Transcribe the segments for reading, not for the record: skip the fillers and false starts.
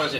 আছে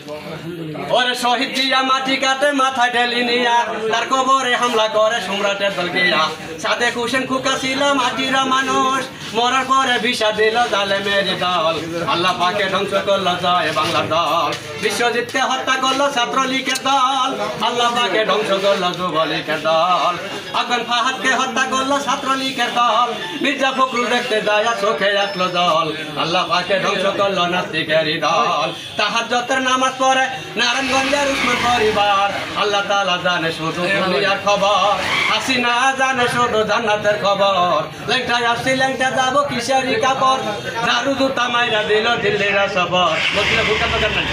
ওরে শহীদ দিয়া মাটি কাটে মাথায় ঢেলি নিয়া তার কবরে হামলা করে সম্রাটের দল গিয়া সাদেক হোসেন খুকা ছিল মাটিরা মানুষ মরার পরে ভিসা দিল জালেমের দল আল্লাহ পাকে ধ্বংস করলো জয় বাংলার দল বিশ্বজিৎকে হত্যা করলো ছাত্রলীগের দল আল্লাহ পাকে ধ্বংস করলো যুবলীগের দল আগুন ফাহাদকে হত্যা করলো ছাত্রলীগের দল মির্জা ফখরুল দেখতে যায় চোখে আসলো জল আল্লাহ পাকে ধ্বংস করলো নাস্তিকেরই দল তাহাজ্জুদের নামাজ পড়ে নারায়ণগঞ্জের উসমান পরিবার আল্লাহ তাআলা জানে শুধু দুনিয়ার খবর হাসিনা জানে শুধু জান্নাতের খবর লেংটায় আসছি লেংটা যাবো কিসেরই কাপড় ঝাড়ু জুতা মাইরা দিল দিল্লির সবর বলছিল ভুলটা তো জানেন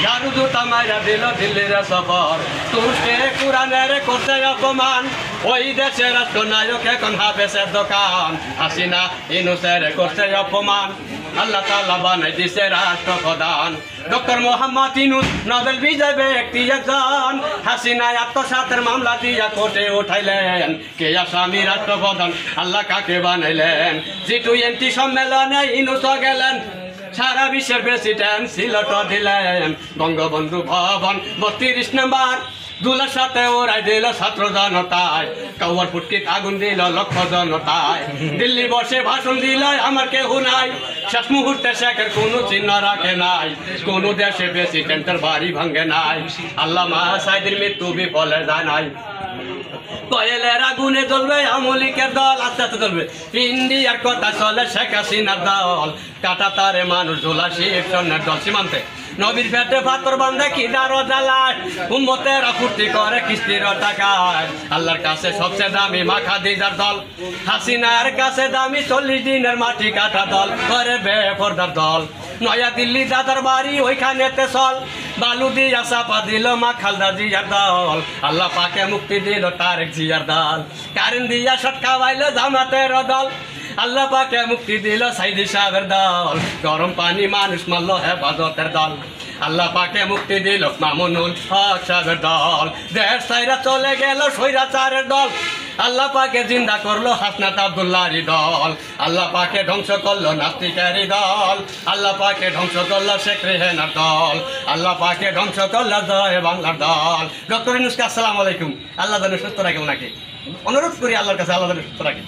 ঝাড়ু জুতা মাইরা দিল দিল্লির সবর তুরস্কে কুরআনের করতে অপমান ওই দেশের রাষ্ট্রনায়ক এখন হাফেজের দোকান হাসিনা ইউনূসের করতে অপমান আল্লাহ তাআলা বানাই দিছে রাষ্ট্রপ্রধান ডক্টর মোহাম্মদ ইউনূস নোবেল বিজয়ী ব্যক্তি একজন হাসিনা আত্মসাতের মামলা দিয়া কোর্টে উঠাইলেন কে আসামি রাষ্ট্রপ্রধান আল্লাহ কাকে বানাইলেন G20 সম্মেলনে ইউনূস গেলেন সারা বিশ্বের প্রেসিডেন্ট সিলট দিলেন বঙ্গবন্ধু ভবন 32 নম্বর দুলার সাথে ওরাই দিল ছাত্র জনতায় কাউয়ার ফুটকিত আগুন দিল লক্ষ জনতায় দিল্লি বসে ভাষণ দিল আমার কেউ নাই শেষ মুহূর্তে শেখের কোনো চিহ্ন রাখে নাই কোন দেশে প্রেসিডেন্টের বাড়ি ভাঙ্গে নাই আল্লামা সাইদের মৃত্যু বিফলে যায় নাই কয়েলের আগুনে জ্বলবে আমলিকের দল আস্তে আস্তে জ্বলবে ইন্ডিয়ার কথা চলে শেখ হাসিনার দল কাটা তারে মানুষ ঝোলা শিবসনের দল সীমান্তে নবীর পেটে পাথর বান্ধে খিদারও জ্বালায় উম্মতেরা ফুর্তি করে কিস্তির টাকায় আল্লাহর কাছে সবচেয়ে দামি মা খাদিজার দল হাসিনার কাছে দামি 40 দিনের মাটি কাটা দল করে বেপরদার দল নয়া দিল্লি দাদার বাড়ি ওইখানেতে চল বালু দিয়া চাপা দিল মা খালদা জিয়ার দল আল্লাহ পাকে মুক্তি দিল তারেক জিয়ার দল কারেন্ট দিয়া শট খাওয়াইল জামাতের দল আল্লাহ পাকে মুক্তি দিল সাইদি সাহেবের দল গরম পানি মানুষ মারল হেফাজতের দল আল্লাহ পাকে মুক্তি দিল মামুনুল হক সাহেবের দল দেশ সাইরা চলে গেল স্বৈরাচারের দল আল্লাহ পাকে জিন্দা করলো হাসনাত আব্দুল্লাহর দল আল্লাহ পাকে ধ্বংস করলো নাস্তিকের দল আল্লাহ পাকে ধ্বংস করলো শেখ রেহানার দল আল্লাহ পাকে ধ্বংস করলো জয় বাংলার দল ডক্টর ইউনূসকে আসসালামু আলাইকুম আল্লাহ যেন সুস্থ রাখে ওনাকে অনুরোধ করি আল্লাহর কাছে আল্লাহ যেন সুস্থ রাখে